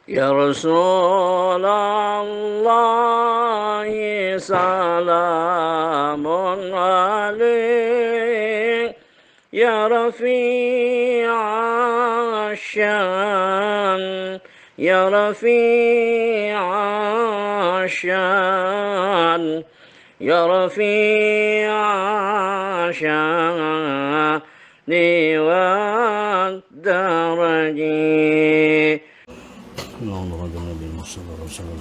يا رسول الله سلام عليك يا رفيع الشان يا رفيع الشان يا رفيع الشان والدرج اللهم رب النبي صلى الله عليه وسلم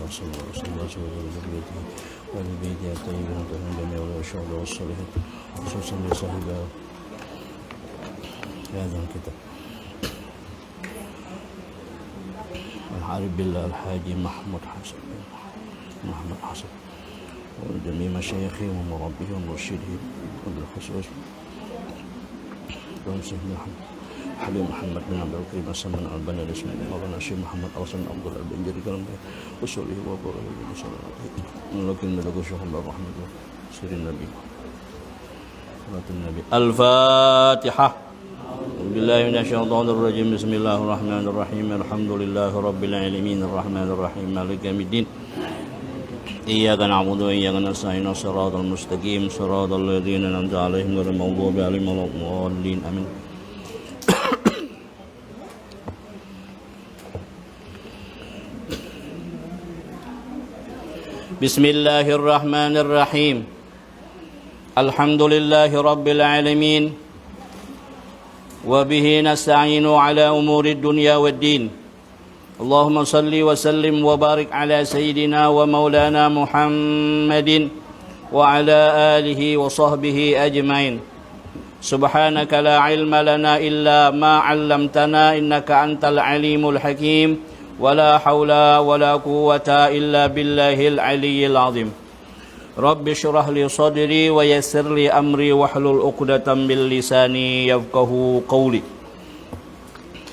والبيت الطيبين ومن جميع الشهداء والصالحين خصوصا لصاحب هذا الكتاب العارف بالله الحاجي محمد حسن وجميع مشايخه ومربيه ومرشديه وبالخصوص ومسيح حبيب محمد بن عبد الكريم السمن البنا الاسم مولانا الشيخ محمد أوسن عبد الله بن جري كرم وصليه وبركاته لكن ملك شيخ الله الرحمن سير النبي الفاتحة بالله من الشيطان الرجيم بسم الله الرحمن الرحيم الحمد لله رب العالمين الرحمن الرحيم مالك يوم الدين إياك نعبد وإياك نستعين الصراط المستقيم صراط الذين أنعمت عليهم غير المغضوب عليهم ولا الضالين آمين بسم الله الرحمن الرحيم الحمد لله رب العالمين وبه نستعين على أمور الدنيا والدين اللهم صل وسلم وبارك على سيدنا ومولانا محمد وعلى آله وصحبه أجمعين سبحانك لا علم لنا إلا ما علمتنا إنك أنت العليم الحكيم ولا حول ولا قوة إلا بالله العلي العظيم رب اشرح لي صدري ويسر لي أمري واحلل عقدة من لساني يفقهوا قولي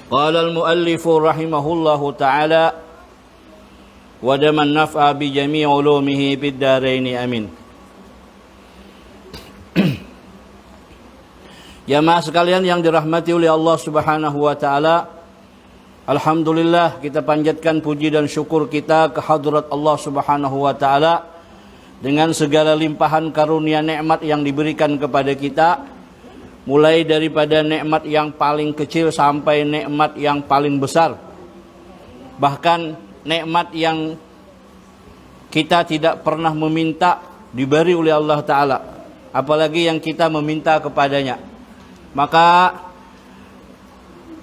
قال المؤلف رحمه الله تعالى ودم النفع بجميع علومه في الدارين آمين. Jamaah sekalian yang dirahmati oleh Allah Subhanahu wa taala, alhamdulillah kita panjatkan puji dan syukur kita ke hadrat Allah Subhanahu wa taala dengan segala limpahan karunia nikmat yang diberikan kepada kita, mulai daripada nikmat yang paling kecil sampai nikmat yang paling besar. Bahkan nikmat yang kita tidak pernah meminta diberi oleh Allah Ta'ala, apalagi yang kita meminta kepadanya. Maka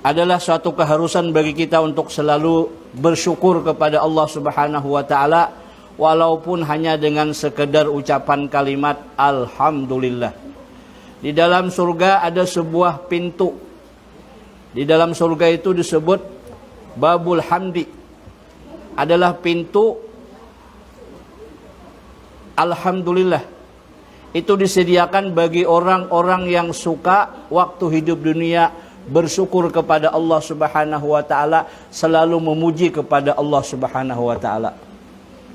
adalah suatu keharusan bagi kita untuk selalu bersyukur kepada Allah Subhanahu wa Ta'ala, walaupun hanya dengan sekedar ucapan kalimat Alhamdulillah. Di dalam surga ada sebuah pintu. Di dalam surga itu disebut Babul Hamdi. Adalah pintu Alhamdulillah. Itu disediakan bagi orang-orang yang suka waktu hidup dunia bersyukur kepada Allah Subhanahu wa taala, selalu memuji kepada Allah Subhanahu wa taala.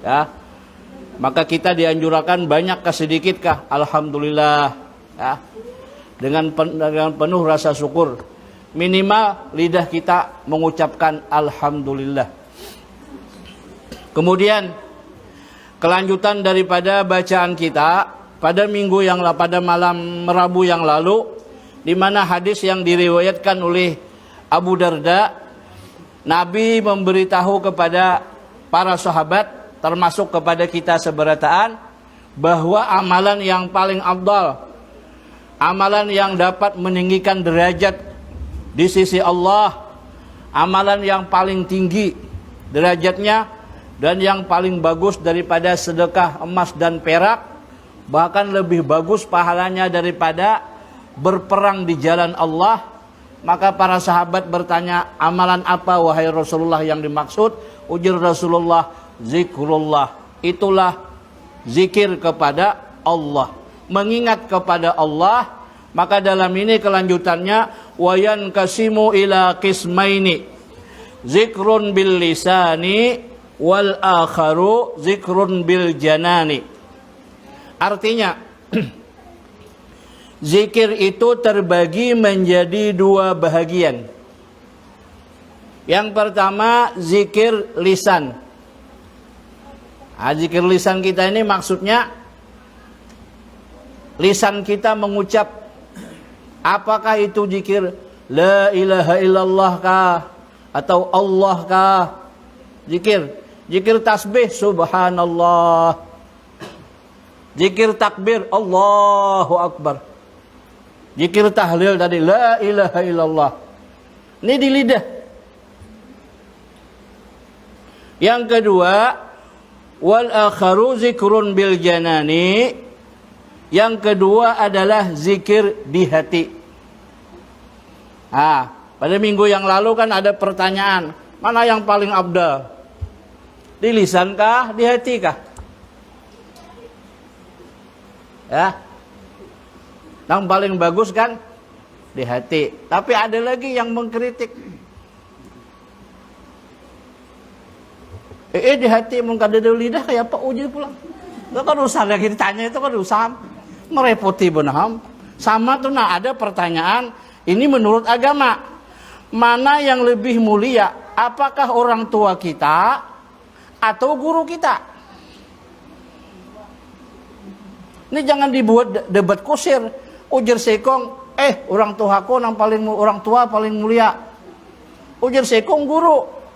Ya. Maka kita dianjurkan banyakkah sedikitkah alhamdulillah, ya. Dengan penuh rasa syukur. Minimal lidah kita mengucapkan alhamdulillah. Kemudian kelanjutan daripada bacaan kita pada pada malam Rabu yang lalu, di mana hadis yang diriwayatkan oleh Abu Darda, Nabi memberitahu kepada para sahabat, termasuk kepada kita seberataan, bahwa amalan yang paling afdal, amalan yang dapat meninggikan derajat di sisi Allah, amalan yang paling tinggi derajatnya dan yang paling bagus daripada sedekah emas dan perak, bahkan lebih bagus pahalanya daripada berperang di jalan Allah. Maka para sahabat bertanya, amalan apa wahai Rasulullah yang dimaksud? Ujar Rasulullah, zikrullah. Itulah zikir kepada Allah, mengingat kepada Allah. Maka dalam ini kelanjutannya, wayan kasimu ila qismaini, zikrun bil lisani wal akharu zikrun bil janani. Artinya zikir itu terbagi menjadi dua bahagian. Yang pertama zikir lisan. Zikir lisan kita ini maksudnya lisan kita mengucap, apakah itu zikir la ilaha illallah kah atau Allah kah? Zikir tasbih subhanallah, zikir takbir Allahu akbar, zikir tahlil tadi la ilaha illallah. Ini di lidah. Yang kedua, wal akharu zikrun bil janani. Yang kedua adalah zikir di hati. Pada minggu yang lalu kan ada pertanyaan, mana yang paling abdal? Di lisan kah, di hati kah? Ya. Yang paling bagus kan di hati. Tapi ada lagi yang mengkritik. Di hati mengkada lidah kayak Pak Uji pulang. Itu kan usaha yang ditanya itu kan usaha merepoti benaham. Sama tuh ada pertanyaan, ini menurut agama mana yang lebih mulia? Apakah orang tua kita atau guru kita? Ini jangan dibuat debat kusir. Ujar sekong, orang tuaku orang tua paling mulia. Ujar sekong guru.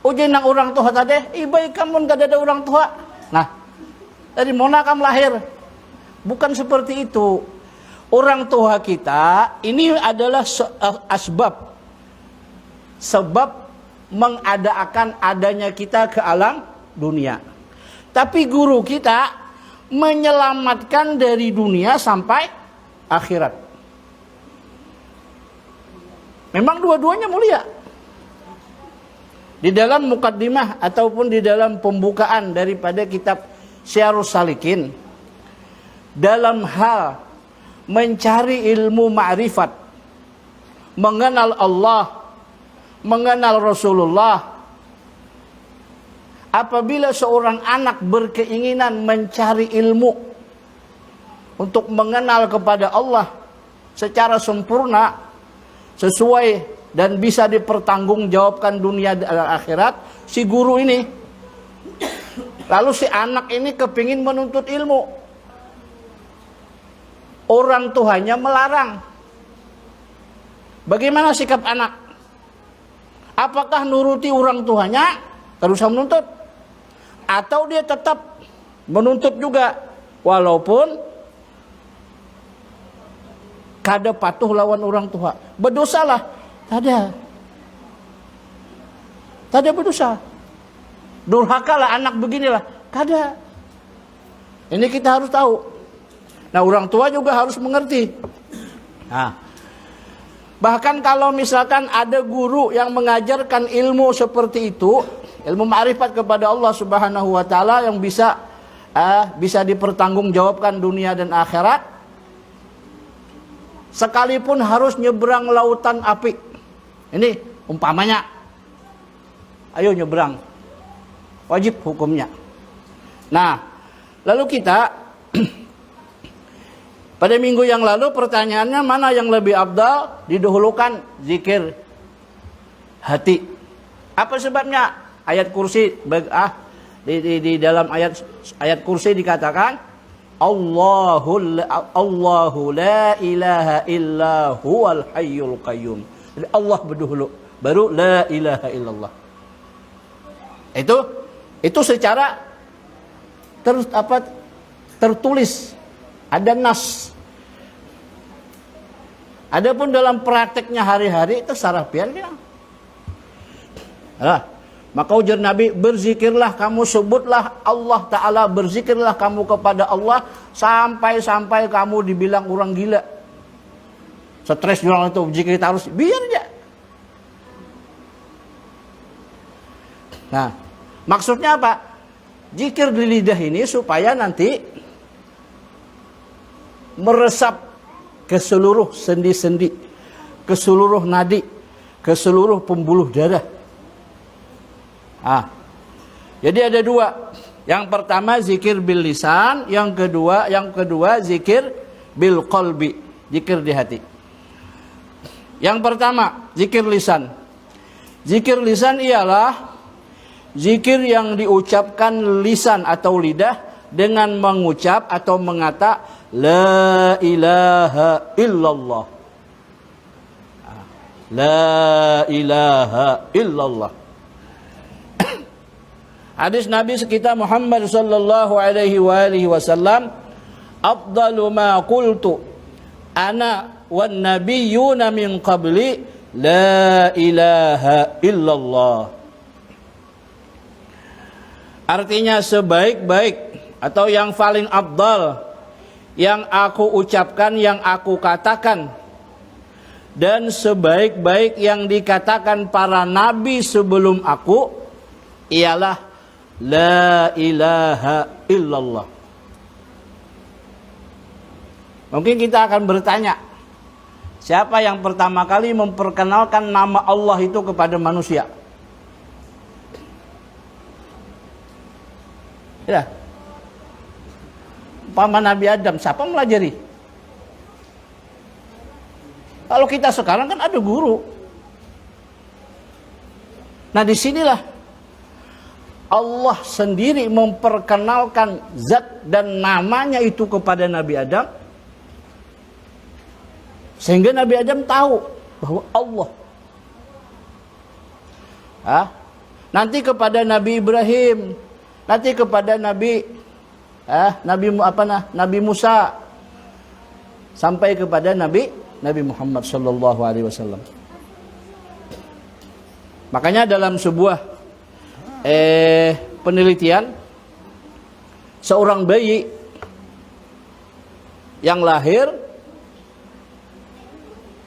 Ujar nang orang tua tadi, ibai kamu gak ada orang tua. Nah, dari mana kamu lahir? Bukan seperti itu. Orang tua kita ini adalah sebab mengadakan adanya kita ke alam dunia. Tapi guru kita menyelamatkan dari dunia sampai akhirat. Memang dua-duanya mulia. Di dalam mukaddimah ataupun di dalam pembukaan daripada kitab Syarus Salikin, dalam hal mencari ilmu ma'rifat, mengenal Allah, mengenal Rasulullah, apabila seorang anak berkeinginan mencari ilmu untuk mengenal kepada Allah secara sempurna, sesuai dan bisa dipertanggungjawabkan dunia dan akhirat, si guru ini, lalu si anak ini kepingin menuntut ilmu, orang tuanya melarang. Bagaimana sikap anak? Apakah nuruti orang tuanya terus menuntut, atau dia tetap menuntut juga walaupun kada patuh lawan orang tua? Berdosalah. Tada berdosa. Durhakalah anak beginilah. Kada. Ini kita harus tahu. Nah, orang tua juga harus mengerti. Nah, bahkan kalau misalkan ada guru yang mengajarkan ilmu seperti itu, ilmu ma'rifat kepada Allah Subhanahu wa taala yang bisa dipertanggungjawabkan dunia dan akhirat, sekalipun harus nyebrang lautan api. Ini umpamanya, ayo nyebrang, wajib hukumnya. Nah, lalu kita pada minggu yang lalu pertanyaannya, mana yang lebih afdal? Didahulukan zikir hati. Apa sebabnya? Ayat kursi di dalam ayat kursi dikatakan Allahu la ilaha illa huwal hayyul qayyum. Jadi Allah berdahulu, baru la ilaha illallah. Itu secara tertulis, ada nas. Adapun dalam prakteknya hari-hari itu sarah biarnya. Maka ujar Nabi, berzikirlah kamu, sebutlah Allah Ta'ala, berzikirlah kamu kepada Allah sampai kamu dibilang orang gila. Stres orang itu, zikir harus, biar aja. Nah, maksudnya apa? Zikir di lidah ini supaya nanti meresap ke seluruh sendi-sendi, ke seluruh nadi, ke seluruh pembuluh darah. Jadi ada dua. Yang pertama zikir bil lisan, yang kedua zikir bil qalbi, zikir di hati. Yang pertama zikir lisan. Zikir lisan ialah zikir yang diucapkan lisan atau lidah dengan mengucap atau mengata la ilaha illallah. La ilaha illallah. Hadis Nabi sekitar Muhammad sallallahu alaihi wasallam, afdalu ma qultu ana wan nabiyyuna min qabli la ilaha illallah. Artinya sebaik-baik atau yang paling afdal yang aku ucapkan, yang aku katakan, dan sebaik-baik yang dikatakan para nabi sebelum aku ialah la ilaha illallah. Mungkin kita akan bertanya, siapa yang pertama kali memperkenalkan nama Allah itu kepada manusia? Ya. Paman Nabi Adam, siapa melajari? Kalau kita sekarang kan ada guru. Nah, disinilah Allah sendiri memperkenalkan zat dan namanya itu kepada Nabi Adam, sehingga Nabi Adam tahu bahwa Allah. Nanti kepada Nabi Ibrahim, nanti kepada Nabi Musa, sampai kepada Nabi Muhammad sallallahu alaihi wasallam. Makanya dalam sebuah penelitian, seorang bayi yang lahir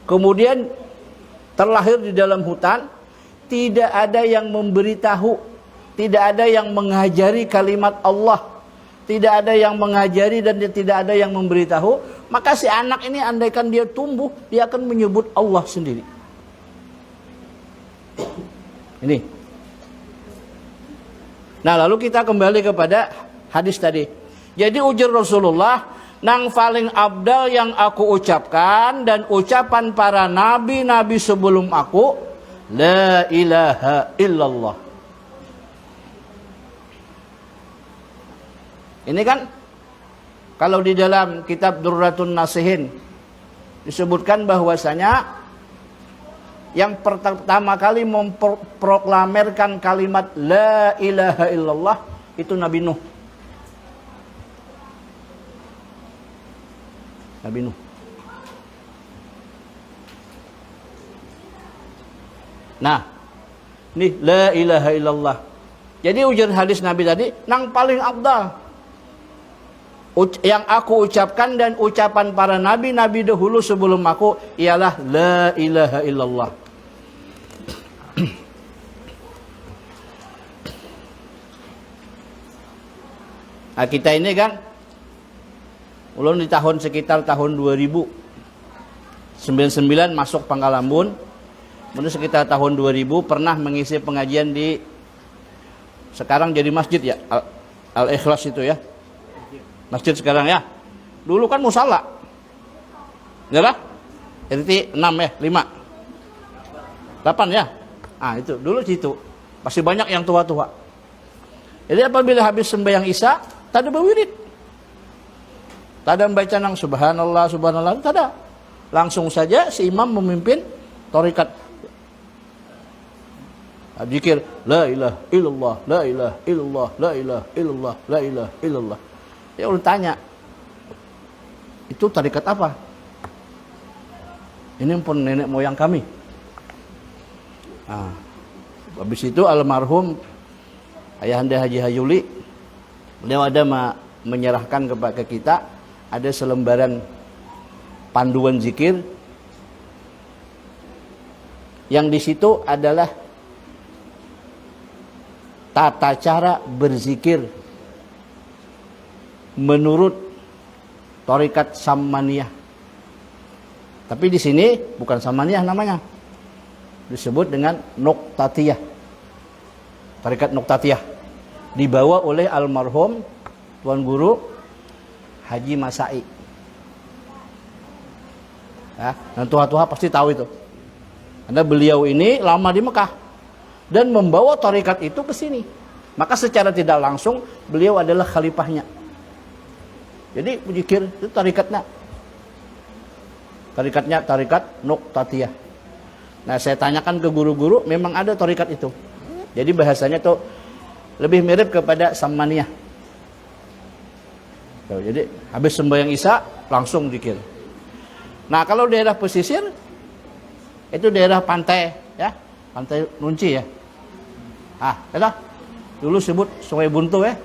kemudian terlahir di dalam hutan, tidak ada yang memberitahu, tidak ada yang mengajari kalimat Allah, tidak ada yang mengajari dan tidak ada yang memberitahu, maka si anak ini andaikan dia tumbuh, dia akan menyebut Allah sendiri. Ini. Nah, lalu kita kembali kepada hadis tadi. Jadi ujar Rasulullah, nang paling abdal yang aku ucapkan dan ucapan para nabi-nabi sebelum aku, la ilaha illallah. Ini kan kalau di dalam kitab Durratun Nasihin disebutkan bahwasanya yang pertama kali memproklamirkan kalimat la ilaha illallah itu Nabi Nuh. Nabi Nuh. Nah, ini la ilaha illallah. Jadi ujar hadis Nabi tadi, nang paling afdal yang aku ucapkan dan ucapan para nabi-nabi dahulu sebelum aku ialah la ilaha illallah. Nah, kita ini kan ulun di tahun sekitar tahun 2099 masuk Pangkalambun. Kemudian sekitar tahun 2000 pernah mengisi pengajian di, sekarang jadi masjid ya, Al-Ikhlas itu ya. Masjid sekarang ya. Dulu kan musala. Ya lah? RT 6 ya, 5. 8 ya. Ah, itu dulu situ. Masih banyak yang tua-tua. Jadi apabila habis sembahyang Isya, tak ada berwirid. Tak ada membaca nang subhanallah, subhanallah, tak ada. Langsung saja si imam memimpin tarekat. Zikir la ilaha illallah, la ilaha illallah, la ilaha illallah, la ilaha illallah. Ya udah tanya, itu tarekat apa? Ini pun nenek moyang kami. Nah, habis itu almarhum Ayahanda Haji Hayuli, beliau ada menyerahkan kepada kita ada selembaran panduan zikir, yang di situ adalah tata cara berzikir menurut tarekat Samaniyah. Tapi di sini bukan Samaniyah namanya, disebut dengan Noktatiyah. Tarekat Noktatiyah dibawa oleh almarhum Tuan Guru Haji Masai. Ya, dan tua-tua pasti tahu itu. Karena beliau ini lama di Mekah. dan membawa tarekat itu ke sini. Maka secara tidak langsung beliau adalah khalifahnya. Jadi zikir itu tarikatnya. Tarikatnya tarikat Nuqtatiyah. Nah, saya tanyakan ke guru-guru, memang ada tarikat itu. Jadi bahasanya tuh lebih mirip kepada Samaniyah. Tuh, jadi habis sembahyang Isya langsung zikir. Nah, kalau daerah pesisir itu daerah pantai ya, pantai Nunci ya. Itulah dulu sebut Sungai Buntu ya.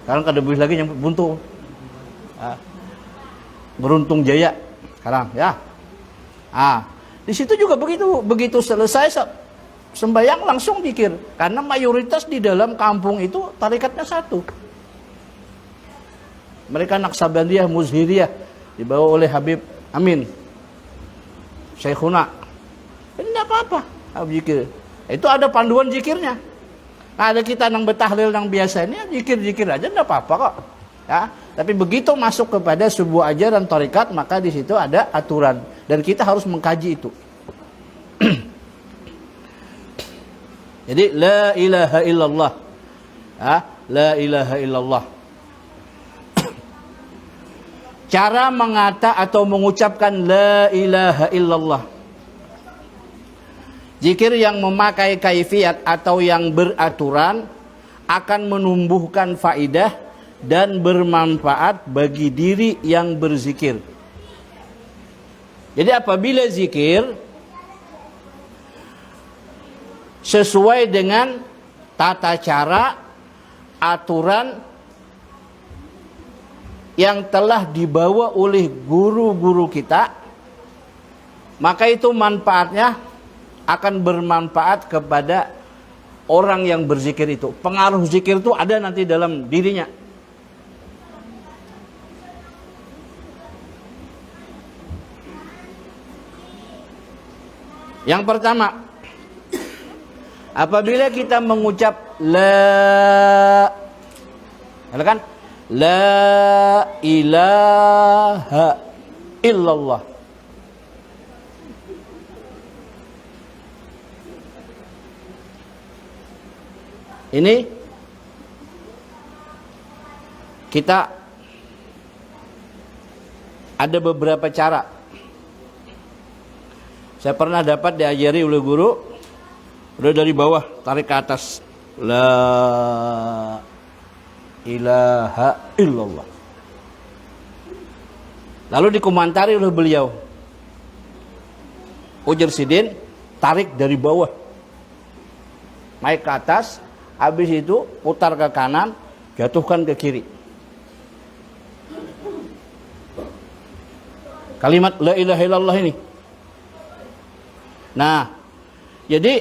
Sekarang kada lebih lagi yang Buntu. Beruntung Jaya sekarang ya. Di situ juga begitu selesai sembahyang langsung zikir, karena mayoritas di dalam kampung itu tarikatnya satu. Mereka Naksabandiyah Muzhiriyah dibawa oleh Habib Amin Syekhuna. Ini tidak apa-apa zikir. Itu ada panduan zikirnya. Nah, ada kita yang betahlil yang biasa ini zikir-zikir aja tidak apa-apa kok. Ya, tapi begitu masuk kepada sebuah ajaran tarekat, maka di situ ada aturan dan kita harus mengkaji itu. Jadi la ilaha illallah. La ilaha illallah. Cara mengata atau mengucapkan la ilaha illallah. Zikir yang memakai kaifiat atau yang beraturan akan menumbuhkan faidah dan bermanfaat bagi diri yang berzikir. Jadi apabila zikir sesuai dengan tata cara, aturan yang telah dibawa oleh guru-guru kita, maka itu manfaatnya akan bermanfaat kepada orang yang berzikir itu. Pengaruh zikir itu ada nanti dalam dirinya. Yang pertama, apabila kita mengucap la ilaha illallah, ini kita ada beberapa cara. Saya pernah dapat diajari oleh guru, udah dari bawah tarik ke atas, la ilaha illallah. Lalu dikomentari oleh beliau, Ujar Sidin, tarik dari bawah naik ke atas, habis itu putar ke kanan, jatuhkan ke kiri. Kalimat la ilaha illallah ini. Nah, jadi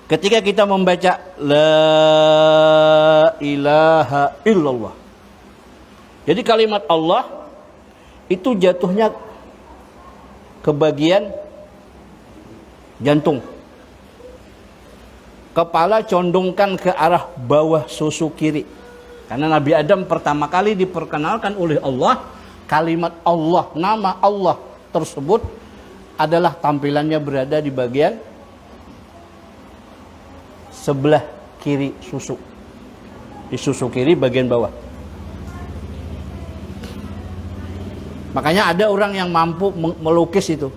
ketika kita membaca la ilaha illallah, jadi kalimat Allah itu jatuhnya ke bagian jantung. Kepala condongkan ke arah bawah susu kiri. Karena Nabi Adam pertama kali diperkenalkan oleh Allah, kalimat Allah, nama Allah tersebut adalah tampilannya berada di bagian sebelah kiri susu. Di susu kiri bagian bawah. Makanya ada orang yang mampu melukis itu.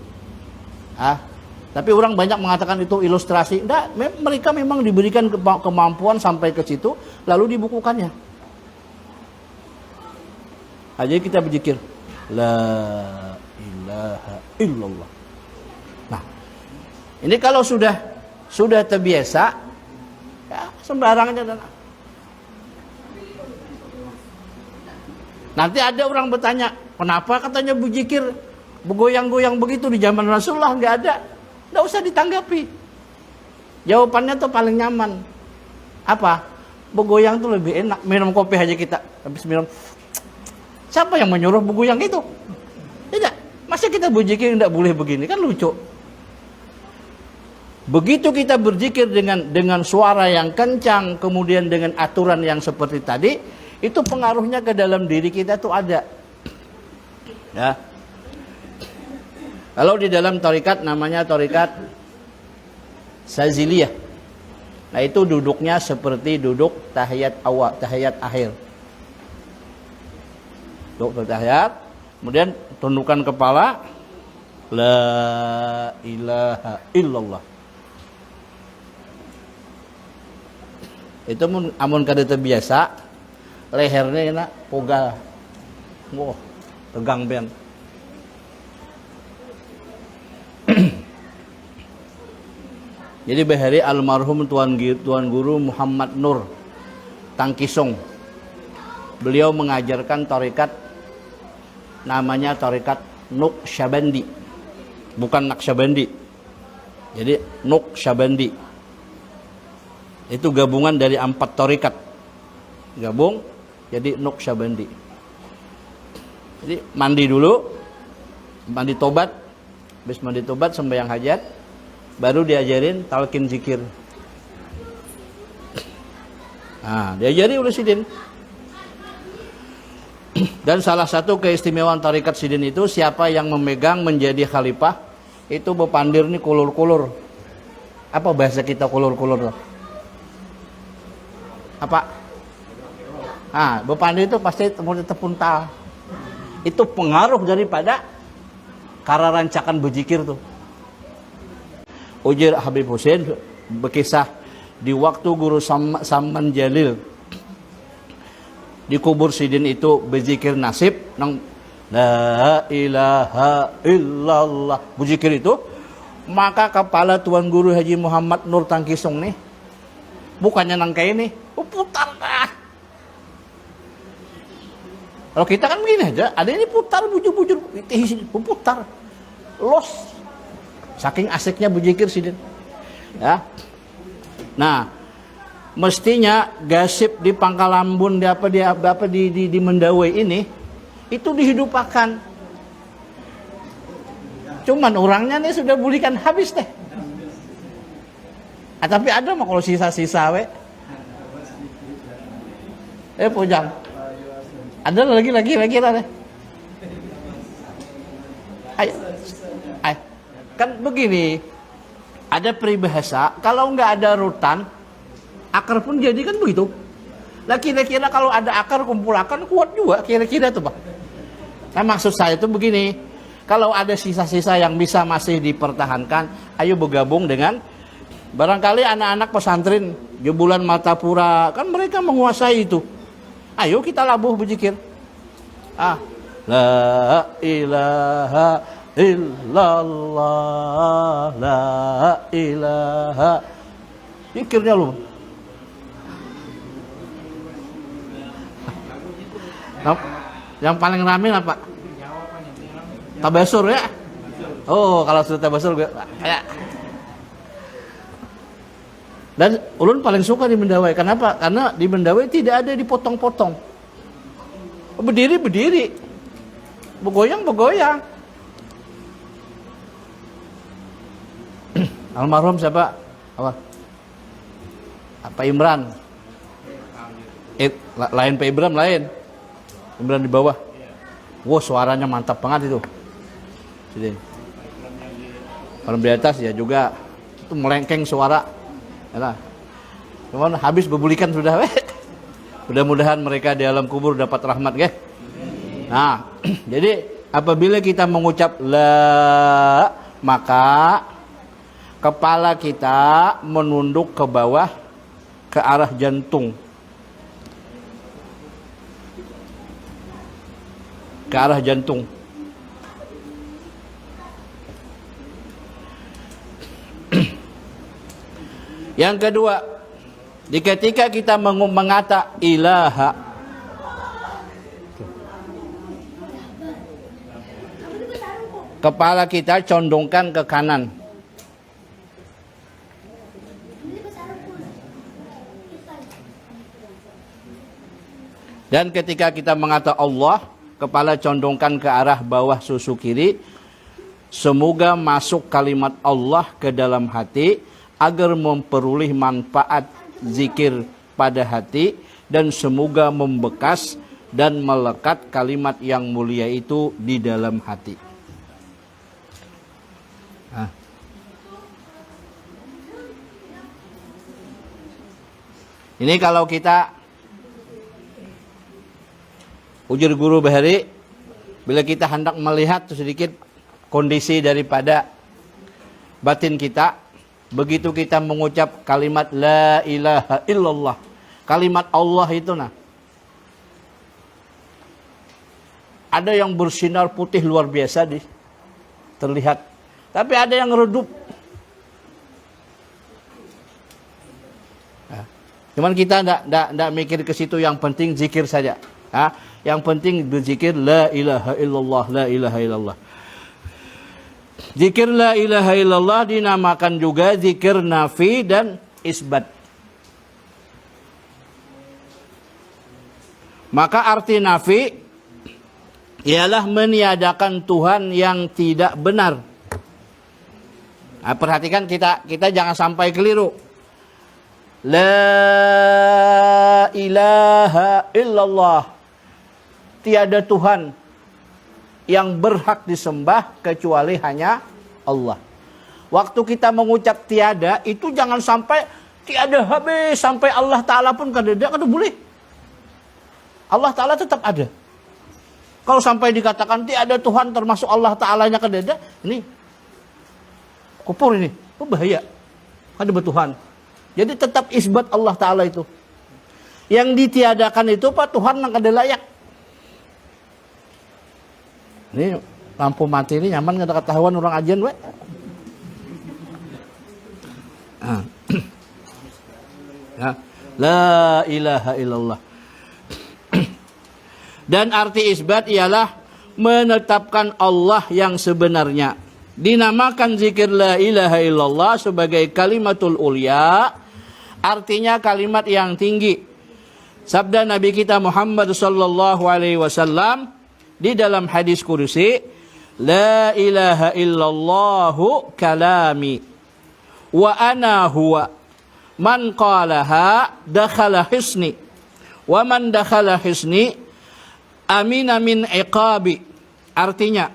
Tapi orang banyak mengatakan itu ilustrasi. Enggak, mereka memang diberikan kemampuan sampai ke situ, lalu dibukukannya. Jadi kita berzikir la ilaha illallah. Nah, ini kalau sudah terbiasa, ya sembarangan aja. Nanti ada orang bertanya, kenapa katanya berzikir bergoyang-goyang begitu di zaman Rasulullah? Nggak ada. Nggak usah ditanggapi. Jawabannya tuh paling nyaman. Apa? Bergoyang tuh lebih enak. Minum kopi aja kita. Habis minum. Siapa yang menyuruh bergoyang itu? Tidak. Masa kita berzikir nggak boleh begini? Kan lucu. Begitu kita berzikir dengan suara yang kencang, kemudian dengan aturan yang seperti tadi, itu pengaruhnya ke dalam diri kita tuh ada. Ya. Kalau di dalam tarikat namanya tarikat Saziliyah. Nah itu duduknya seperti duduk tahiyat awal, tahiyat akhir. Duduk tahiyat, kemudian tundukkan kepala, la ilaha illallah. Itu amun kada terbiasa, lehernya enak pogal. Wah, tegang pian. Jadi bahari almarhum Tuan Guru Muhammad Nur Tangkisong. Beliau mengajarkan tarekat namanya tarekat Naqsyabandi. Bukan Naqsyabandi. Jadi Naqsyabandi. Itu gabungan dari 4 tarekat. Gabung jadi Naqsyabandi. Jadi mandi dulu, mandi tobat, habis mandi tobat sembahyang hajat, baru diajarin talqin zikir. Nah, diajari oleh Sidin. Dan salah satu keistimewaan tarekat Sidin itu siapa yang memegang menjadi khalifah itu bepandir nih kulur-kulur. Apa bahasa kita kulur-kulur? Apa? Ah, bepandir itu pasti tepuntal. Itu pengaruh daripada cara rancakan berzikir tuh. Ujar Habib Hussein berkisah di waktu Guru Saman Jalil di kubur Sidin itu berzikir nasib nang la ilaha illallah berzikir itu, maka kepala Tuan Guru Haji Muhammad Nur Tangkisong nih bukannya nang kayak ini putar dah. Kalau kita kan begini aja, ada ini putar bujur-bujur putar los. Saking asiknya berzikir Sidin. Ya. Nah, mestinya gasip di Pangkalambun di Mendawai ini itu dihidupakan. Cuman orangnya nih sudah bulikan habis deh. Tapi ada mah kalau sisa-sisa we. Pujang. Ada lagi lah deh. Ayo. Kan begini, ada peribahasa, kalau nggak ada rutan, akar pun jadi kan begitu. Nah kira-kira kalau ada akar kumpul akar kuat juga, kira-kira tuh Pak. Nah maksud saya itu begini, kalau ada sisa-sisa yang bisa masih dipertahankan, ayo bergabung dengan barangkali anak-anak pesantren, Jebulan Martapura, kan mereka menguasai itu. Ayo kita labuh berzikir. La ilaha illallah, la ilaha. Zikirnya lu. Yang paling rame apa? Tabasur ya? Oh, kalau sudah tabasur ya. Dan ulun paling suka di Mendawai. Kenapa? Karena di Mendawai tidak ada dipotong-potong. Berdiri, begoyang. Almarhum siapa? Apa Imran? Lain Pak Imran lain. Imran di bawah. Wow, suaranya mantap banget itu. Jadi, kalau di atas ya juga itu melengkeng suara. Yalah. Cuman habis bebulikan sudah weh. Mudah-mudahan mereka di alam kubur dapat rahmat, ya. Nah, jadi apabila kita mengucap la, maka kepala kita menunduk ke bawah ke arah jantung. Ke arah jantung. Yang kedua, ketika kita mengata ilaha, kepala kita condongkan ke kanan. Dan ketika kita mengata Allah, kepala condongkan ke arah bawah susu kiri. Semoga masuk kalimat Allah ke dalam hati agar memperoleh manfaat zikir pada hati, dan semoga membekas dan melekat kalimat yang mulia itu di dalam hati. Ini kalau kita ujar guru Bahari, bila kita hendak melihat sedikit kondisi daripada batin kita, begitu kita mengucap kalimat la ilaha illallah, kalimat Allah itu ada yang bersinar putih luar biasa terlihat, tapi ada yang redup. Cuman kita tidak mikir ke situ, yang penting zikir saja. Yang penting berzikir la ilaha illallah, la ilaha illallah. Zikir la ilaha illallah dinamakan juga zikir nafi dan isbat. Maka arti nafi ialah meniadakan Tuhan yang tidak benar. Nah, perhatikan kita jangan sampai keliru. La ilaha illallah. Tiada Tuhan yang berhak disembah kecuali hanya Allah. Waktu kita mengucap tiada, itu jangan sampai tiada habis, sampai Allah Ta'ala pun kadeda, boleh. Allah Ta'ala tetap ada. Kalau sampai dikatakan tiada Tuhan termasuk Allah Ta'alanya kadeda, ini kufur, ini bahaya. Ada bertuhan. Jadi tetap isbat Allah Ta'ala itu. Yang ditiadakan itu Pak Tuhan yang kada layak. Ini lampu mati ini nyaman nggak ada ketahuan orang ajian we. La ilaha illallah. Dan arti isbat ialah menetapkan Allah yang sebenarnya. Dinamakan zikir la ilaha illallah sebagai kalimatul ulya, artinya kalimat yang tinggi. Sabda Nabi kita Muhammad sallallahu alaihi wasallam di dalam hadis kursi, la ilaha illallahu kalami wa ana huwa man qalaha dakhala hisni wa man dakhala hisni amina min iqabi. Artinya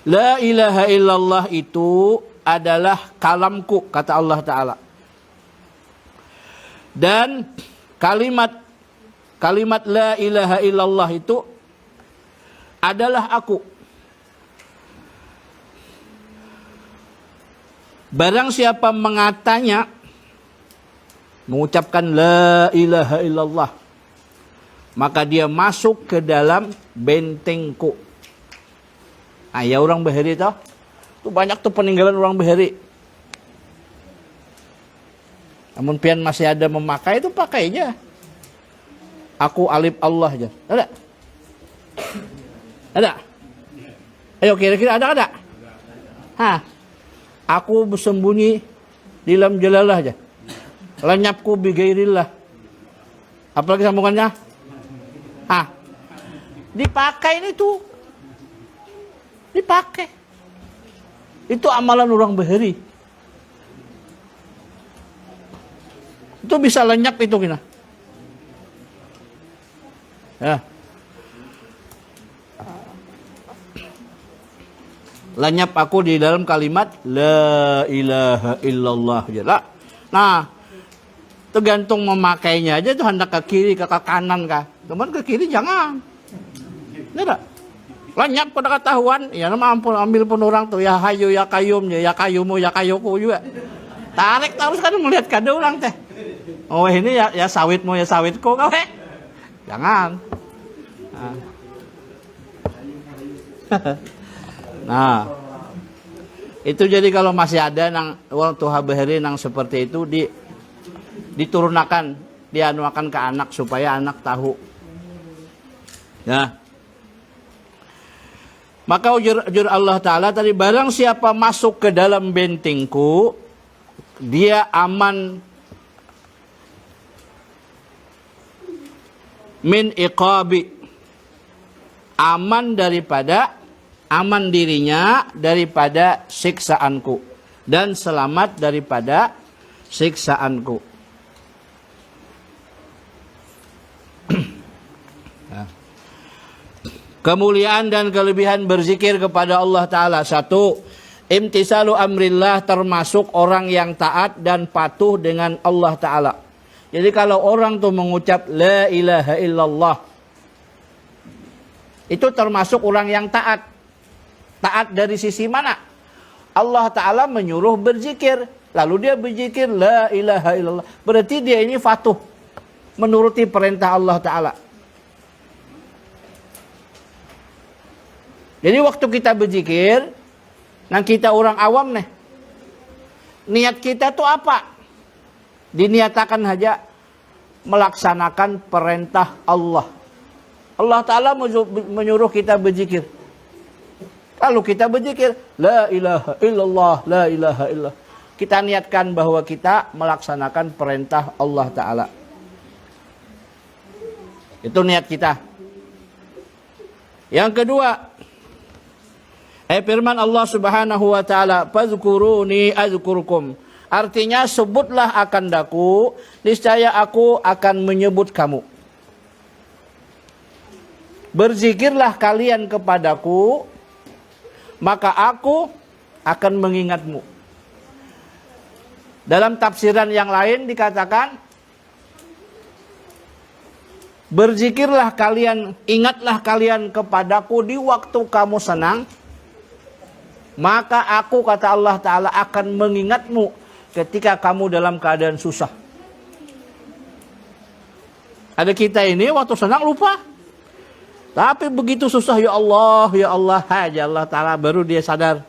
la ilaha illallah itu adalah kalamku, kata Allah Ta'ala. Dan kalimat la ilaha illallah itu adalah aku. Barang siapa mengucapkan la ilaha illallah, maka dia masuk ke dalam bentengku. Ya orang Bahari itu banyak tuh peninggalan orang Bahari. Namun pian masih ada memakai, itu pakainya aku alif Allah aja. Ada? Ayo kira-kira ada? Aku bersembunyi di dalam jalalah aja. Lenyapku bigairillah. Apalagi sambungannya? Dipakai ini tuh. Dipakai. Itu amalan orang Bahari. Itu bisa lenyap itu gina. Ya. Lenyap aku di dalam kalimat la ilaha illallah. Nah, tergantung memakainya aja tuh, hendak ke kiri, ke kanan kah. Cuman ke kiri jangan. Tidak. Lenyap pada ketahuan, ya nama ampun, ambil pun orang tuh ya hayu ya kayumnya, ya kayumu ya kayuku juga. Tarik terus kan melihat kada orang teh. Oh ini ya sawitmu ya sawitku kau jangan. Nah, itu jadi kalau masih ada nang orang tua Bahari nang seperti itu diturunakan, dianuakan ke anak supaya anak tahu. Ya. Maka ujur Allah Ta'ala tadi, barang siapa masuk ke dalam bentengku, dia aman min iqabi, aman dirinya daripada siksaanku, dan selamat daripada siksaanku. Kemuliaan dan kelebihan berzikir kepada Allah Ta'ala. 1. Imtisalu amrillah, termasuk orang yang taat dan patuh dengan Allah Ta'ala. Jadi kalau orang tuh mengucap la ilaha illallah, itu termasuk orang yang taat. Taat dari sisi mana? Allah Ta'ala menyuruh berzikir, lalu dia berzikir la ilaha illallah. Berarti dia ini patuh, menuruti perintah Allah Ta'ala. Jadi waktu kita berzikir, nah kita orang awam nih, niat kita tuh apa? Diniatakan saja melaksanakan perintah Allah. Allah Ta'ala menyuruh kita berzikir. Kalau kita berzikir, la ilaha illallah, la ilaha illallah. Kita niatkan bahwa kita melaksanakan perintah Allah Ta'ala. Itu niat kita. Yang kedua, firman Allah Subhanahu wa Ta'ala, fazkuruni azkurkum. Artinya sebutlah akan daku, niscaya aku akan menyebut kamu. Berzikirlah kalian kepadaku, maka aku akan mengingatmu. Dalam tafsiran yang lain dikatakan, berzikirlah kalian, ingatlah kalian kepadaku di waktu kamu senang, maka aku, kata Allah Ta'ala, akan mengingatmu ketika kamu dalam keadaan susah. Ada kita ini waktu senang lupa. Tapi begitu susah, ya Allah aja Allah Ta'ala baru dia sadar.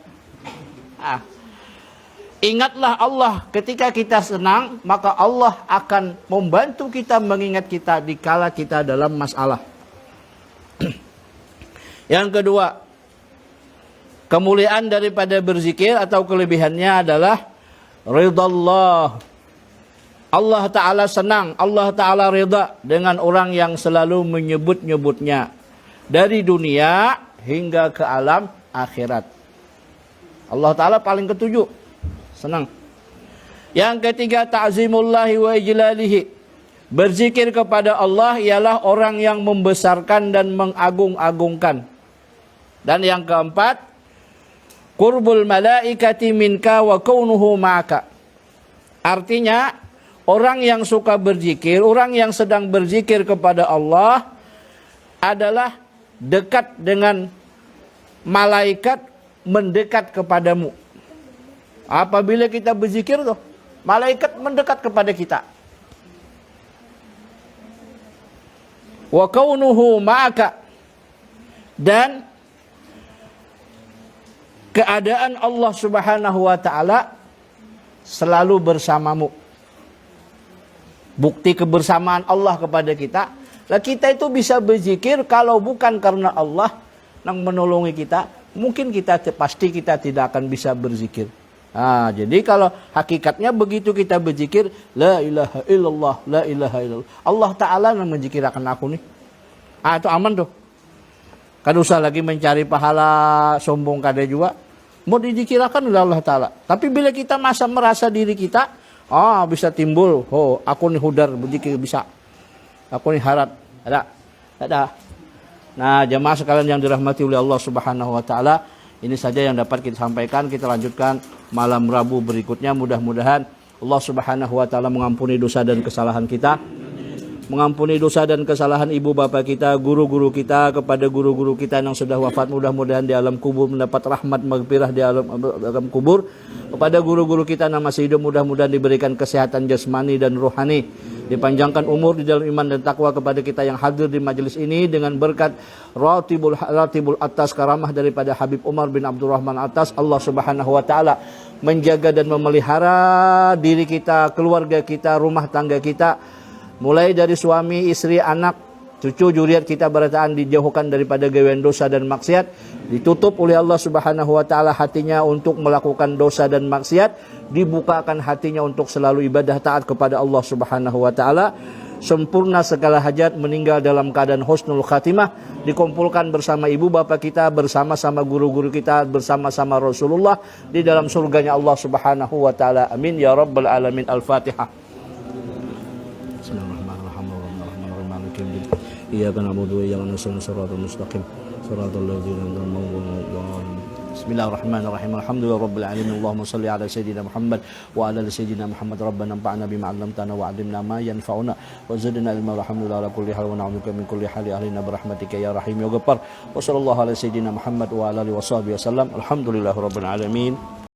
Ingatlah Allah ketika kita senang, maka Allah akan membantu kita, mengingat kita dikala kita dalam masalah. Yang kedua, kemuliaan daripada berzikir atau kelebihannya adalah ridallah. Allah Ta'ala senang, Allah Ta'ala ridha dengan orang yang selalu menyebut-nyebutnya. Dari dunia hingga ke alam akhirat. Allah Ta'ala paling ketujuh, senang. Yang ketiga, ta'zimullahi wa ijlalihi. Berzikir kepada Allah ialah orang yang membesarkan dan mengagung-agungkan. Dan yang keempat, qurbul malaikati minka wa kaunuhu ma'aka. Artinya, orang yang suka berzikir, orang yang sedang berzikir kepada Allah adalah dekat dengan malaikat, mendekat kepadamu. Apabila kita berzikir tuh, malaikat mendekat kepada kita. Wa kaunuhu ma'aka. Dan keadaan Allah Subhanahu wa Ta'ala selalu bersamamu. Bukti kebersamaan Allah kepada kita. Lah kita itu bisa berzikir kalau bukan karena Allah yang menolongi kita, mungkin pasti kita tidak akan bisa berzikir. Jadi kalau hakikatnya begitu kita berzikir, la ilaha illallah, la ilaha illallah. Allah Ta'ala yang menzikirakan aku nih. Itu aman tuh. Kan usah lagi mencari pahala sombong kada juga. Mau dizikirakan oleh Allah Ta'ala. Tapi bila kita merasa diri kita, bisa timbul, aku nih hudar berzikir bisa. Aku nih harap. Ada. Nah, jamaah sekalian yang dirahmati oleh Allah Subhanahu wa Ta'ala, ini saja yang dapat kita sampaikan. Kita lanjutkan malam Rabu berikutnya. Mudah-mudahan Allah Subhanahu wa Ta'ala mengampuni dosa dan kesalahan kita. Mengampuni dosa dan kesalahan ibu bapa kita, guru-guru kita, kepada guru-guru kita yang sudah wafat, mudah-mudahan di alam kubur mendapat rahmat maghfirah di alam kubur. Kepada guru-guru kita yang masih hidup, mudah-mudahan diberikan kesehatan jasmani dan rohani, dipanjangkan umur di dalam iman dan takwa. Kepada kita yang hadir di majelis ini dengan berkat ratibul atas karamah daripada Habib Umar bin Abdurrahman Atas, Allah Subhanahu wa Ta'ala menjaga dan memelihara diri kita, keluarga kita, rumah tangga kita, mulai dari suami, istri, anak, cucu, juriat kita berataan dijauhkan daripada gawean dosa dan maksiat. Ditutup oleh Allah Subhanahu wa Ta'ala hatinya untuk melakukan dosa dan maksiat. Dibukakan hatinya untuk selalu ibadah taat kepada Allah Subhanahu wa Ta'ala. Sempurna segala hajat, meninggal dalam keadaan husnul khatimah. Dikumpulkan bersama ibu bapa kita, bersama-sama guru-guru kita, bersama-sama Rasulullah di dalam surganya Allah Subhanahu wa Ta'ala. Amin ya rabbal alamin. Al-Fatihah. Iyyaka na'budu wa iyyaka nasta'in, shiratal mustaqim, shiratal ladzina an'amta 'alaihim. Bismillahirrahmanirrahim. Alhamdulillahirabbil alamin. Allahumma shalli ala sayidina Muhammad wa ala ali sayidina Muhammad. Rabbana anfa'na bima 'allamtana wa 'allimna ma yanfa'una wa zidna ilma. Alhamdulillah ala kulli hal wa na'udzuka min kulli hali ahlina bi rahmatika ya rahim ya ghaffar. Wa sallallahu ala sayidina Muhammad wa ala alihi washabihi wasallam. Alhamdulillahirabbil alamin.